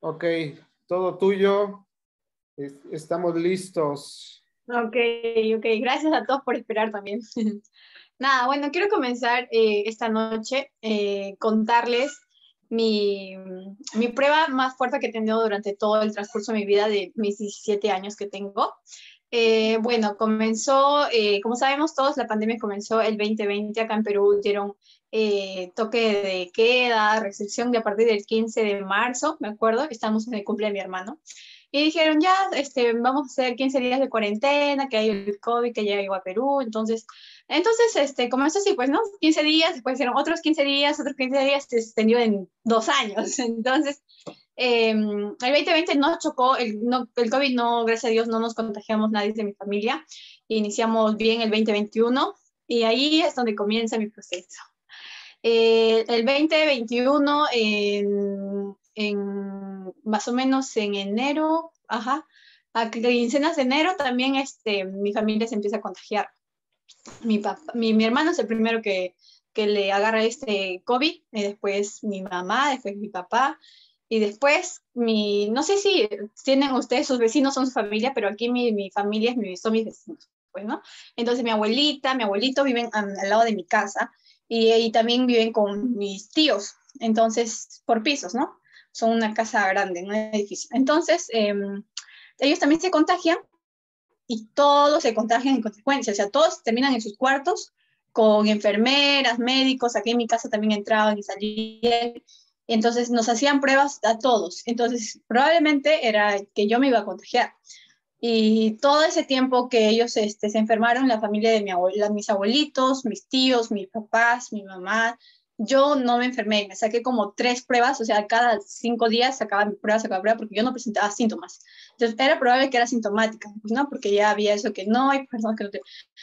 Ok, todo tuyo. Estamos listos. Ok, ok, gracias a todos por esperar también. Nada, bueno, quiero comenzar esta noche contarles mi, mi prueba más fuerte que he tenido durante todo el transcurso de mi vida de mis 17 años que tengo. Bueno, comenzó, como sabemos todos, la pandemia comenzó el 2020. Acá en Perú dieron toque de queda, restricción de a partir del 15 de marzo, me acuerdo, estamos en el cumple de mi hermano. Y dijeron, ya, vamos a hacer 15 días de cuarentena, que hay el COVID, que ya llegó a Perú. Entonces, comenzó así, pues, ¿no? 15 días, después hicieron otros 15 días, se extendió en 2 años. Entonces, el 2020 no chocó, el COVID no, gracias a Dios, no nos contagiamos nadie de mi familia. Iniciamos bien el 2021 y ahí es donde comienza mi proceso. El 2021, más o menos en enero, ajá, a quincenas de enero también mi familia se empieza a contagiar. Mi hermano es el primero que le agarra este COVID, y después mi mamá, después mi papá, y después no sé si tienen ustedes, sus vecinos son su familia, pero aquí mi familia son mis vecinos, pues, ¿no? Entonces mi abuelita, mi abuelito viven al lado de mi casa, y también viven con mis tíos, entonces, por pisos, ¿no? Son una casa grande, un edificio. Entonces, ellos también se contagian y todos se contagian en consecuencia, o sea, todos terminan en sus cuartos con enfermeras, médicos, aquí en mi casa también entraban y salían, entonces nos hacían pruebas a todos, entonces probablemente era que yo me iba a contagiar. Y todo ese tiempo que ellos se enfermaron, la familia de mis abuelitos, mis tíos, mis papás, mi mamá, yo no me enfermé, me saqué como 3 pruebas, o sea, cada 5 días sacaba prueba, porque yo no presentaba síntomas. Entonces, era probable que era sintomática, pues, ¿no? Porque ya había eso que no, hay personas que no te...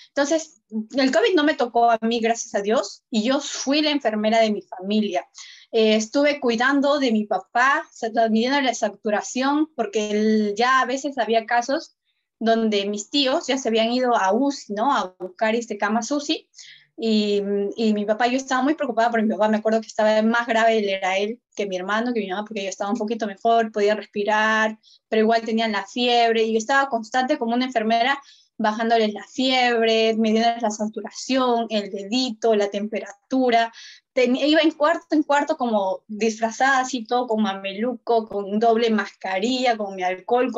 Entonces, el COVID no me tocó a mí, gracias a Dios, y yo fui la enfermera de mi familia. Estuve cuidando de mi papá, midiendo la saturación, porque ya a veces había casos donde mis tíos ya se habían ido a UCI, ¿no? A buscar camas UCI, y mi papá, yo estaba muy preocupada por mi papá, me acuerdo que estaba más grave, era él que mi hermano, que mi mamá, porque yo estaba un poquito mejor, podía respirar, pero igual tenían la fiebre, y yo estaba constante como una enfermera, bajándoles la fiebre, midiéndoles la saturación, el dedito, la temperatura. Iba en cuarto como disfrazada así todo con mameluco, con doble mascarilla, con mi alcohol,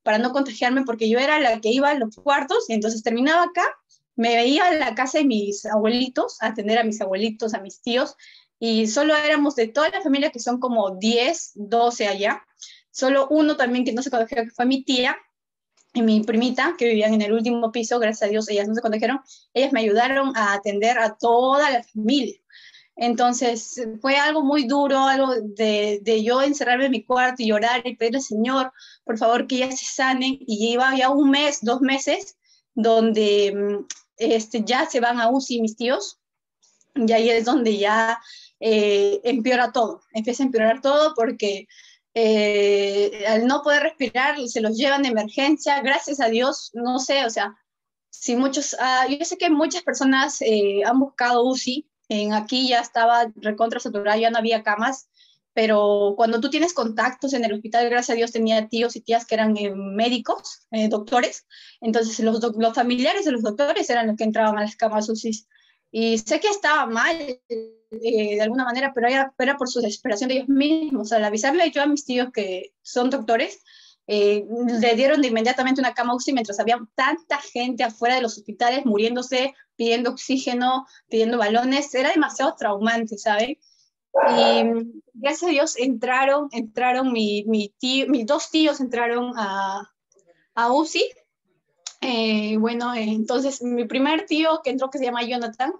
para no contagiarme, porque yo era la que iba a los cuartos, y entonces terminaba acá, me veía a la casa de mis abuelitos, a atender a mis abuelitos, a mis tíos, y solo éramos de toda la familia, que son como 10, 12 allá, solo uno también que no se contagió, que fue mi tía, y mi primita, que vivían en el último piso, gracias a Dios, ellas no se contagiaron, ellas me ayudaron a atender a toda la familia. Entonces fue algo muy duro, algo de yo encerrarme en mi cuarto y llorar y pedirle al Señor, por favor, que ellas se sanen. Y lleva ya 1 mes, 2 meses, donde ya se van a UCI mis tíos, y ahí es donde ya empeora todo, empieza a empeorar todo porque al no poder respirar se los llevan de emergencia, gracias a Dios, no sé, o sea, si yo sé que muchas personas han buscado UCI, aquí ya estaba recontra saturada, ya no había camas, pero cuando tú tienes contactos en el hospital, gracias a Dios tenía tíos y tías que eran médicos, doctores, entonces los familiares de los doctores eran los que entraban a las camas UCI. Y sé que estaba mal de alguna manera, pero era por su desesperación de ellos mismos. Al avisarle yo a mis tíos que son doctores, le dieron de inmediatamente una cama UCI mientras había tanta gente afuera de los hospitales muriéndose, pidiendo oxígeno, pidiendo balones. Era demasiado traumante, ¿saben? Y gracias a Dios entraron mis 2 tíos entraron a UCI. Bueno, entonces mi primer tío que entró, que se llama Jonathan,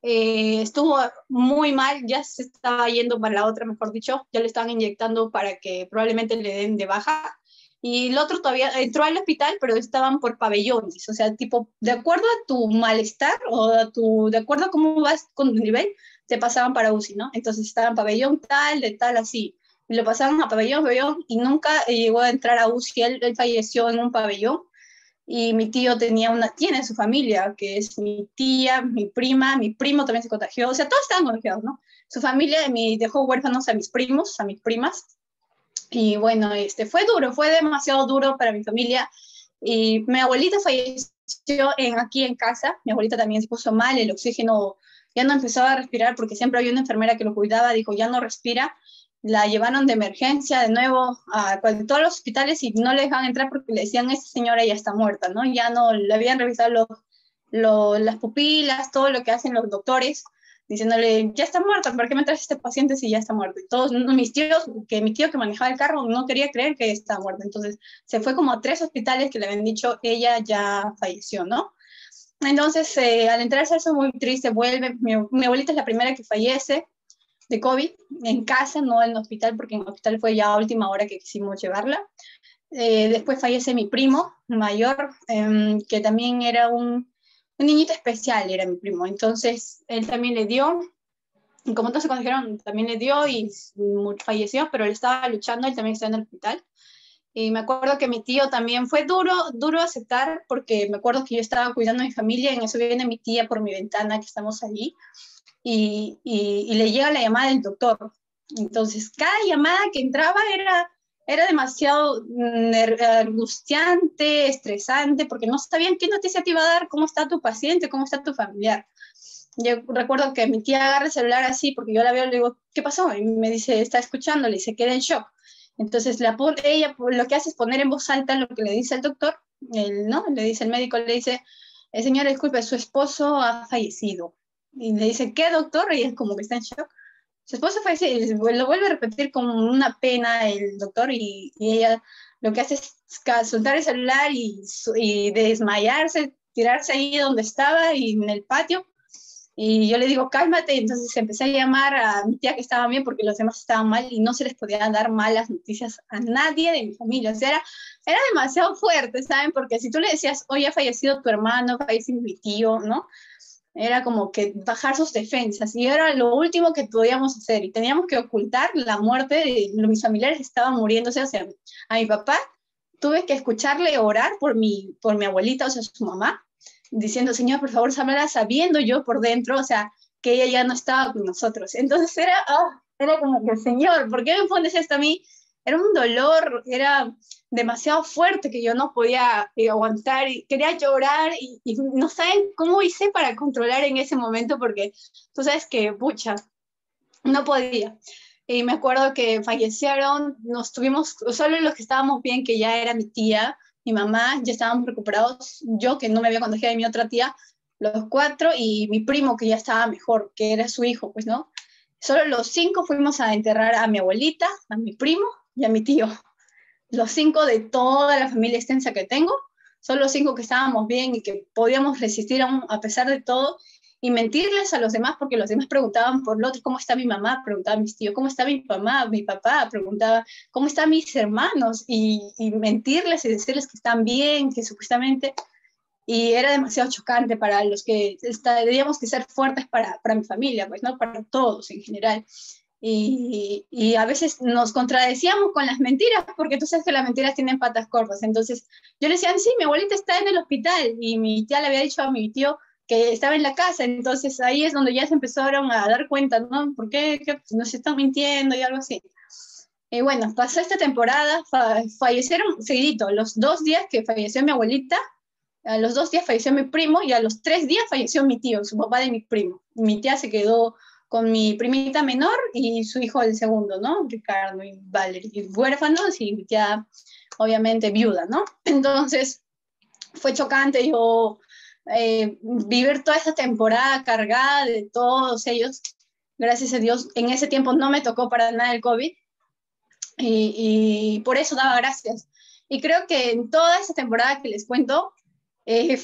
estuvo muy mal, ya se estaba yendo para la otra, mejor dicho, ya le estaban inyectando para que probablemente le den de baja. Y el otro todavía entró al hospital, pero estaban por pabellones, o sea, tipo, de acuerdo a tu malestar o de acuerdo a cómo vas con tu nivel, te pasaban para UCI, ¿no? Entonces estaban pabellón tal, de tal, así. Y lo pasaban a pabellón, y nunca llegó a entrar a UCI, él falleció en un pabellón. Y mi tío tiene su familia, que es mi tía, mi prima, mi primo también se contagió, o sea, todos estaban contagiados, ¿no? Su familia dejó huérfanos a mis primos, a mis primas, Y bueno, fue duro, fue demasiado duro para mi familia. Y mi abuelita falleció aquí en casa. Mi abuelita también se puso mal, el oxígeno ya no empezaba a respirar porque siempre había una enfermera que lo cuidaba, dijo, ya no respira. La llevaron de emergencia de nuevo a todos los hospitales y no le dejaban entrar porque le decían, esta señora ya está muerta, ¿no? Ya no, le habían revisado las pupilas, todo lo que hacen los doctores, diciéndole, ya está muerta, ¿por qué me traes este paciente si ya está muerto? Y todos mis tíos, que mi tío que manejaba el carro no quería creer que está muerta. Entonces se fue como a 3 hospitales que le habían dicho, ella ya falleció, ¿no? Entonces, al enterarse eso muy triste, vuelve, mi abuelita es la primera que fallece de COVID en casa, no en el hospital, porque en el hospital fue ya a última hora que quisimos llevarla. Después fallece mi primo mayor, que también era un niñito especial, era mi primo. Entonces, él también le dio, y como todos se conocieron, también le dio y falleció, pero él estaba luchando, él también estaba en el hospital. Y me acuerdo que mi tío también fue duro aceptar, porque me acuerdo que yo estaba cuidando a mi familia, y en eso viene mi tía por mi ventana, que estamos allí, y le llega la llamada del doctor. Entonces, cada llamada que entraba era demasiado angustiante, estresante, porque no sabían qué noticia te iba a dar, cómo está tu paciente, cómo está tu familiar. Yo recuerdo que mi tía agarra el celular así, porque yo la veo y le digo, ¿qué pasó? Y me dice, está escuchando, le dice, queda en shock. Entonces, ella lo que hace es poner en voz alta lo que le dice el doctor, ¿no? Le dice el médico, le dice, señora, disculpe, su esposo ha fallecido. Y le dice, ¿qué, doctor? Y es como que está en shock. Su esposo fallece, y lo vuelve a repetir con una pena el doctor, y ella lo que hace es soltar el celular y desmayarse, tirarse ahí donde estaba y en el patio. Y yo le digo, cálmate. Entonces empecé a llamar a mi tía que estaba bien porque los demás estaban mal y no se les podía dar malas noticias a nadie de mi familia. O sea, era demasiado fuerte, ¿saben? Porque si tú le decías, oye, ha fallecido tu hermano, falleció mi tío, ¿no? Era como que bajar sus defensas y era lo último que podíamos hacer y teníamos que ocultar la muerte de mis familiares que estaban muriéndose. O sea, a mi papá tuve que escucharle orar por mi abuelita, o sea, su mamá, diciendo, Señor, por favor, sámala, sabiendo yo por dentro, o sea, que ella ya no estaba con nosotros. Entonces era como que, Señor, ¿por qué me pones esto a mí? Era un dolor, era demasiado fuerte que yo no podía aguantar y quería llorar y no saben cómo hice para controlar en ese momento porque tú sabes que, pucha, no podía. Y me acuerdo que fallecieron, nos tuvimos, solo los que estábamos bien, que ya era mi tía, mi mamá, ya estábamos recuperados, yo que no me había contagiado de mi otra tía, los 4, y mi primo que ya estaba mejor, que era su hijo, pues, ¿no? Solo los 5 fuimos a enterrar a mi abuelita, a mi primo y a mi tío. Los 5 de toda la familia extensa que tengo, son los 5 que estábamos bien y que podíamos resistir aún a pesar de todo y mentirles a los demás porque los demás preguntaban por lo otro, ¿cómo está mi mamá? Preguntaban mis tíos, ¿cómo está mi mamá? Mi papá preguntaba, ¿cómo están mis hermanos? Y mentirles y decirles que están bien, que supuestamente, y era demasiado chocante para los que teníamos que ser fuertes para mi familia, pues, ¿no? Para todos en general. Y a veces nos contradecíamos con las mentiras, porque tú sabes que las mentiras tienen patas cortas. Entonces yo le decía, sí, mi abuelita está en el hospital, y mi tía le había dicho a mi tío que estaba en la casa. Entonces ahí es donde ya se empezaron a dar cuenta, ¿no? ¿Por qué nos están mintiendo y algo así? Y bueno, pasó esta temporada, fallecieron seguidito, los 2 días que falleció mi abuelita, a los 2 días falleció mi primo y a los 3 días falleció mi tío, su papá de mi primo. Mi tía se quedó con mi primita menor y su hijo el segundo, ¿no? Ricardo y Valerie, y huérfanos, y mi tía obviamente viuda, ¿no? Entonces fue chocante yo vivir toda esta temporada cargada de todos ellos. Gracias a Dios, en ese tiempo no me tocó para nada el COVID, y por eso daba gracias. Y creo que en toda esta temporada que les cuento,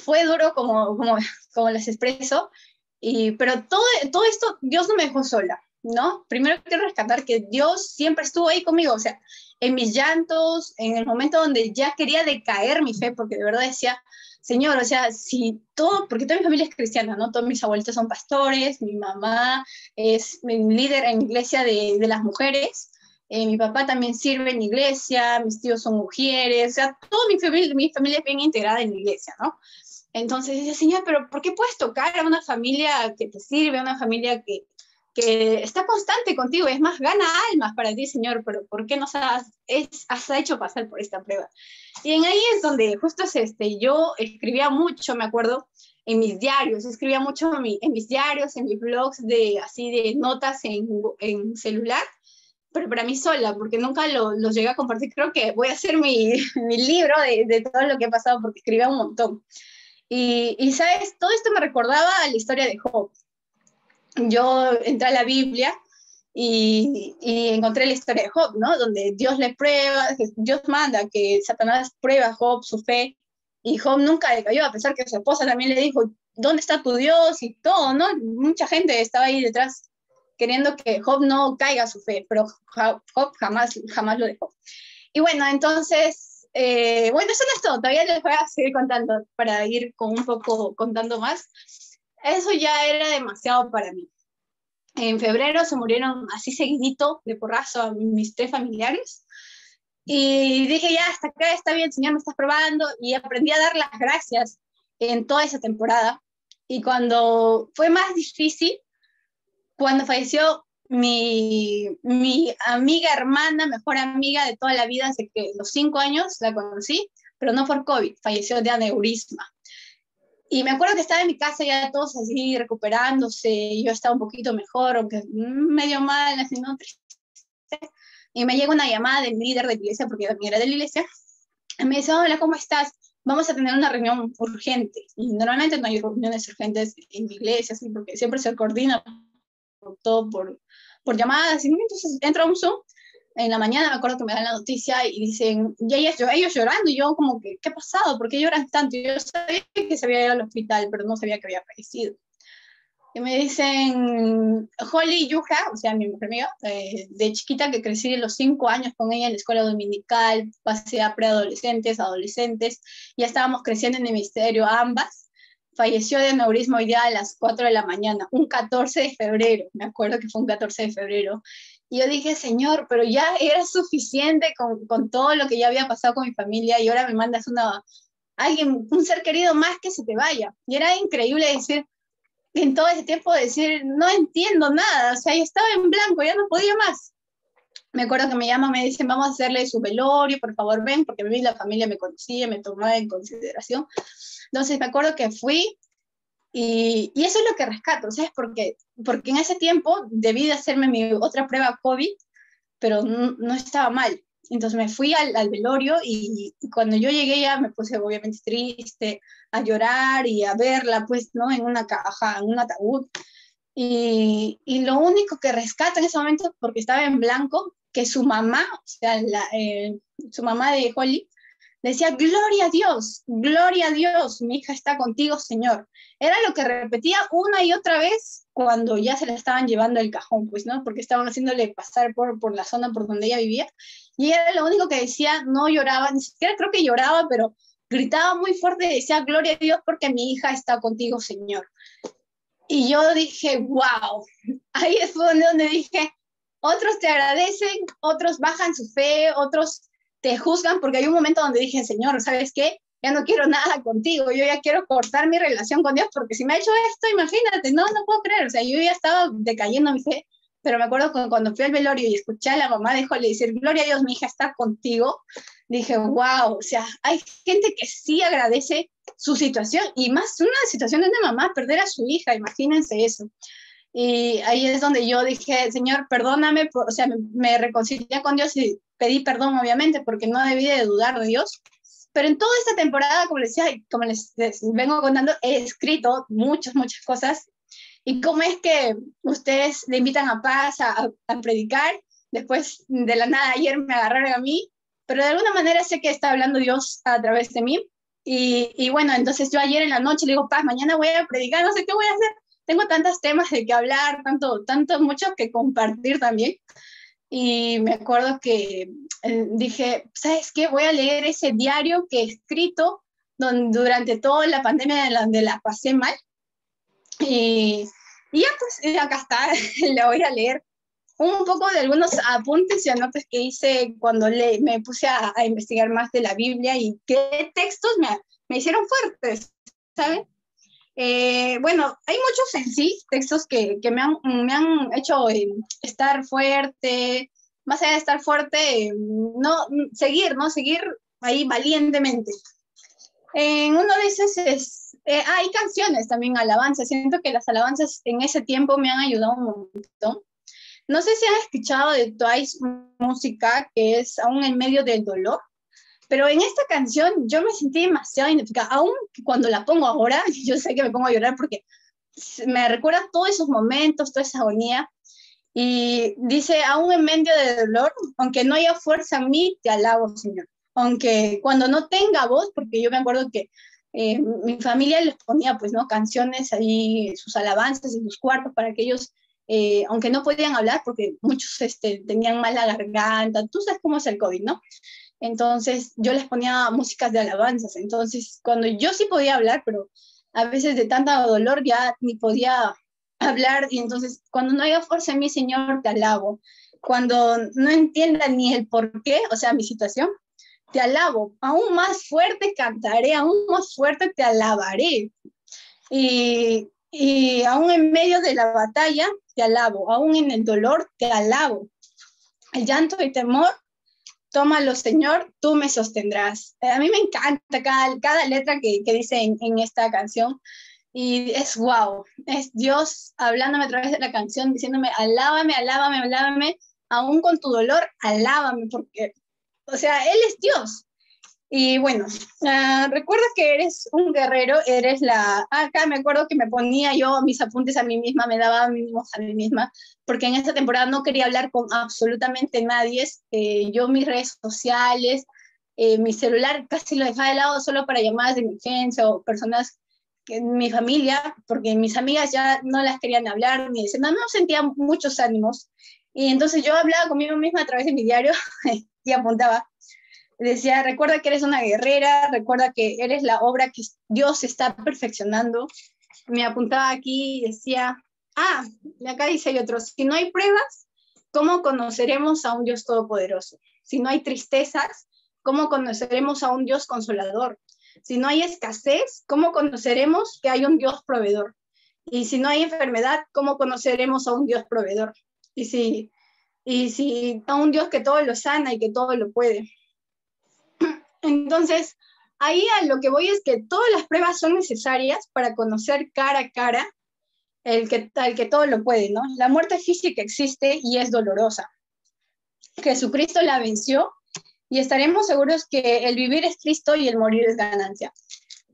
fue duro como les expreso, pero todo esto Dios no me dejó sola, ¿no? Primero quiero rescatar que Dios siempre estuvo ahí conmigo, o sea, en mis llantos, en el momento donde ya quería decaer mi fe, porque de verdad decía, Señor, o sea, si todo, porque toda mi familia es cristiana, ¿no? Todos mis abuelitos son pastores, mi mamá es líder en iglesia de las mujeres, mi papá también sirve en iglesia, mis tíos son mujeres, o sea, toda mi familia es bien integrada en la iglesia, ¿no? Entonces dice, Señor, pero ¿por qué puedes tocar a una familia que te sirve, a una familia que que está constante contigo, es más, gana almas para ti, Señor, pero ¿por qué nos has hecho pasar por esta prueba? Y en ahí es donde justo yo escribía mucho, me acuerdo, en mis diarios, escribía mucho en mis diarios, en mis blogs, así de notas en celular, pero para mí sola, porque nunca los llegué a compartir. Creo que voy a hacer mi libro de todo lo que ha pasado, porque escribía un montón. Y, ¿sabes? Todo esto me recordaba a la historia de Job. Yo entré a la Biblia y encontré la historia de Job, ¿no? Donde Dios le prueba, Dios manda que Satanás prueba a Job su fe, y Job nunca decayó, a pesar que su esposa también le dijo, ¿dónde está tu Dios? Y todo, ¿no? Mucha gente estaba ahí detrás queriendo que Job no caiga su fe, pero Job jamás lo dejó. Y bueno, entonces, bueno, eso no es todo, todavía les voy a seguir contando para ir con un poco contando más. Eso ya era demasiado para mí. En febrero se murieron así seguidito de porrazo a mis 3 familiares. Y dije, ya, hasta acá está bien, Señor, me estás probando. Y aprendí a dar las gracias en toda esa temporada. Y cuando fue más difícil, cuando falleció mi amiga, hermana, mejor amiga de toda la vida, hace que los 5 años la conocí, pero no por COVID, falleció de aneurisma. Y me acuerdo que estaba en mi casa ya todos así recuperándose, y yo estaba un poquito mejor, aunque medio mal, así, ¿no? Y me llega una llamada del líder de la iglesia, porque yo también era de la iglesia, y me dice, hola, ¿cómo estás? Vamos a tener una reunión urgente. Y normalmente no hay reuniones urgentes en mi iglesia, así, porque siempre se coordina todo por llamadas. Y entonces entro a un Zoom. En la mañana me acuerdo que me dan la noticia y dicen, y ellos llorando, y yo como que, ¿qué ha pasado? ¿Por qué lloran tanto? Y yo sabía que se había ido al hospital, pero no sabía que había fallecido. Y me dicen, Holly Yuja, o sea, mi mujer amiga, de chiquita, que crecí los 5 años con ella en la escuela dominical, pasé a preadolescentes, adolescentes, ya estábamos creciendo en el ministerio ambas, falleció de aneurisma hoy día a las 4 de la mañana, un 14 de febrero, me acuerdo que fue un 14 de febrero. Y yo dije, Señor, pero ya era suficiente con todo lo que ya había pasado con mi familia, y ahora me mandas un ser querido más que se te vaya. Y era increíble decir, en todo ese tiempo, decir, no entiendo nada, o sea, yo estaba en blanco, ya no podía más. Me acuerdo que me llaman, me dicen, vamos a hacerle su velorio, por favor ven, porque a mí la familia me conocía, me tomaba en consideración. Entonces me acuerdo que fui, y eso es lo que rescato, ¿sabes? Porque en ese tiempo debí de hacerme mi otra prueba COVID, pero no estaba mal. Entonces me fui al velorio, y cuando yo llegué ya me puse obviamente triste, a llorar y a verla, pues, ¿no? En una caja, en un ataúd. Y lo único que rescata en ese momento, porque estaba en blanco, que su mamá, o sea, su mamá de Holly, decía, gloria a Dios, mi hija está contigo, Señor. Era lo que repetía una y otra vez cuando ya se la estaban llevando el cajón, pues, ¿no? Porque estaban haciéndole pasar por la zona por donde ella vivía. Y era lo único que decía, no lloraba, ni siquiera creo que lloraba, pero gritaba muy fuerte y decía, gloria a Dios porque mi hija está contigo, Señor. Y yo dije, wow, ahí es donde dije, otros te agradecen, otros bajan su fe, otros te juzgan, porque hay un momento donde dije, Señor, ¿sabes qué? Ya no quiero nada contigo, yo ya quiero cortar mi relación con Dios, porque si me ha hecho esto, imagínate, no puedo creer, o sea, yo ya estaba decayendo mi fe, pero me acuerdo cuando fui al velorio y escuché a la mamá de Holly decir, gloria a Dios, mi hija está contigo, dije, wow, o sea, hay gente que sí agradece su situación, y más una situación de una mamá, perder a su hija, imagínense eso. Y ahí es donde yo dije, Señor, perdóname, o sea, me reconcilié con Dios y pedí perdón, obviamente, porque no debí de dudar de Dios. Pero en toda esta temporada, como les decía, como les vengo contando, he escrito muchas cosas. Y cómo es que ustedes le invitan a Paz a predicar, después de la nada ayer me agarraron a mí, pero de alguna manera sé que está hablando Dios a través de mí. Y bueno, entonces yo ayer en la noche le digo, Paz, mañana voy a predicar, no sé qué voy a hacer. Tengo tantos temas de que hablar, mucho que compartir también. Y me acuerdo que dije, ¿sabes qué? Voy a leer ese diario que he escrito durante toda la pandemia donde la pasé mal. Y ya pues acá está, le voy a leer un poco de algunos apuntes y anotes que hice cuando me puse a investigar más de la Biblia y qué textos me hicieron fuertes, ¿saben? Bueno, hay muchos en sí textos que me han hecho estar fuerte, más allá de estar fuerte, no, seguir, ¿no? Seguir ahí valientemente. En uno de esos hay canciones también, alabanzas. Siento que las alabanzas en ese tiempo me han ayudado un montón. No sé si han escuchado de Twice música, que es Aún en medio del dolor, pero en esta canción yo me sentí demasiado identificada. Aún cuando la pongo ahora, yo sé que me pongo a llorar porque me recuerda todos esos momentos, toda esa agonía. Y dice, aún en medio del dolor, aunque no haya fuerza en mí, te alabo, Señor. Aunque cuando no tenga voz, porque yo me acuerdo que mi familia les ponía, pues, ¿no? Canciones ahí, sus alabanzas en sus cuartos para que ellos, aunque no podían hablar, porque muchos tenían mala garganta, tú sabes cómo es el COVID, ¿no? Entonces yo les ponía músicas de alabanzas. Entonces, cuando yo sí podía hablar, pero a veces de tanto dolor ya ni podía hablar, y entonces cuando no haya fuerza en mí, Señor, te alabo. Cuando no entienda ni el por qué, o sea, mi situación, te alabo. Aún más fuerte cantaré, aún más fuerte te alabaré. Y aún en medio de la batalla, te alabo. Aún en el dolor, te alabo. El llanto y temor, tómalo, Señor, tú me sostendrás. A mí me encanta cada letra que dice en esta canción. Y es wow, es Dios hablándome a través de la canción, diciéndome, alábame, alábame, alábame, aún con tu dolor, alábame, porque, o sea, Él es Dios. Y bueno, recuerda que eres un guerrero, eres acá me acuerdo que me ponía yo mis apuntes a mí misma, me daba mínimos a mí misma, porque en esta temporada no quería hablar con absolutamente nadie. Yo mis redes sociales, mi celular casi lo dejaba de lado solo para llamadas de emergencia o personas mi familia, porque mis amigas ya no las querían hablar, ni decir, no sentía muchos ánimos. Y entonces yo hablaba conmigo misma a través de mi diario y apuntaba. Decía, recuerda que eres una guerrera, recuerda que eres la obra que Dios está perfeccionando. Me apuntaba aquí y decía, acá dice hay otro, si no hay pruebas, ¿cómo conoceremos a un Dios todopoderoso? Si no hay tristezas, ¿cómo conoceremos a un Dios consolador? Si no hay escasez, ¿cómo conoceremos que hay un Dios proveedor? Y si no hay enfermedad, ¿cómo conoceremos a un Dios proveedor? Y si a un Dios que todo lo sana y que todo lo puede. Entonces, ahí a lo que voy es que todas las pruebas son necesarias para conocer cara a cara al que todo lo puede, ¿no? La muerte física existe y es dolorosa. Jesucristo la venció y estaremos seguros que el vivir es Cristo y el morir es ganancia.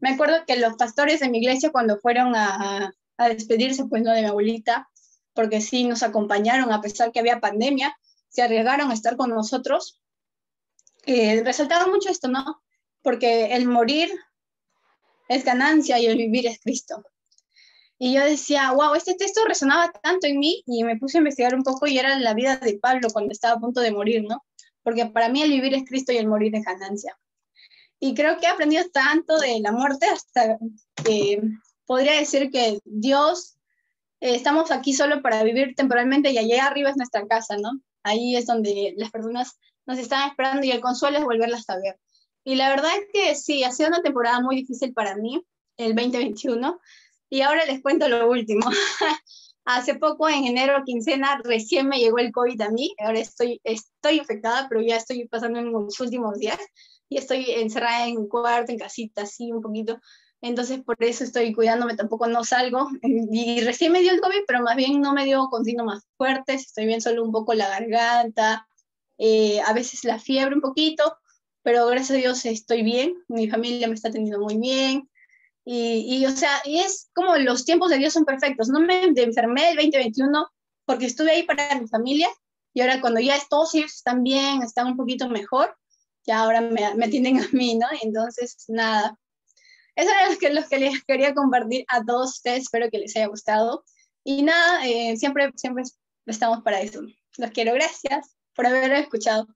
Me acuerdo que los pastores de mi iglesia cuando fueron a despedirse, pues, ¿no? De mi abuelita, porque sí nos acompañaron a pesar que había pandemia, se arriesgaron a estar con nosotros. Resaltaba mucho esto, ¿no? Porque el morir es ganancia y el vivir es Cristo. Y yo decía, wow, este texto resonaba tanto en mí y me puse a investigar un poco y era la vida de Pablo cuando estaba a punto de morir, ¿no? Porque para mí el vivir es Cristo y el morir es ganancia. Y creo que he aprendido tanto de la muerte hasta que podría decir que Dios, estamos aquí solo para vivir temporalmente y allá arriba es nuestra casa, ¿no? Ahí es donde las personas nos están esperando y el consuelo es volverlas a ver. Y la verdad es que sí, ha sido una temporada muy difícil para mí, el 2021. Y ahora les cuento lo último. Hace poco, en enero, quincena, recién me llegó el COVID a mí. Ahora estoy infectada, pero ya estoy pasando en los últimos días. Y estoy encerrada en un cuarto, en casita, así un poquito. Entonces, por eso estoy cuidándome, tampoco no salgo. Y recién me dio el COVID, pero más bien no me dio con síntomas fuertes. Estoy bien, solo un poco la garganta, a veces la fiebre un poquito, pero gracias a Dios estoy bien. Mi familia me está atendiendo muy bien. O sea, y es como los tiempos de Dios son perfectos. No me enfermé el 2021 porque estuve ahí para mi familia y ahora cuando ya todos ellos están bien, están un poquito mejor, ya ahora me atienden a mí, ¿no? Entonces, nada. Eso era lo que les quería compartir a todos ustedes. Espero que les haya gustado. Y nada, siempre estamos para eso. Los quiero. Gracias por haber escuchado.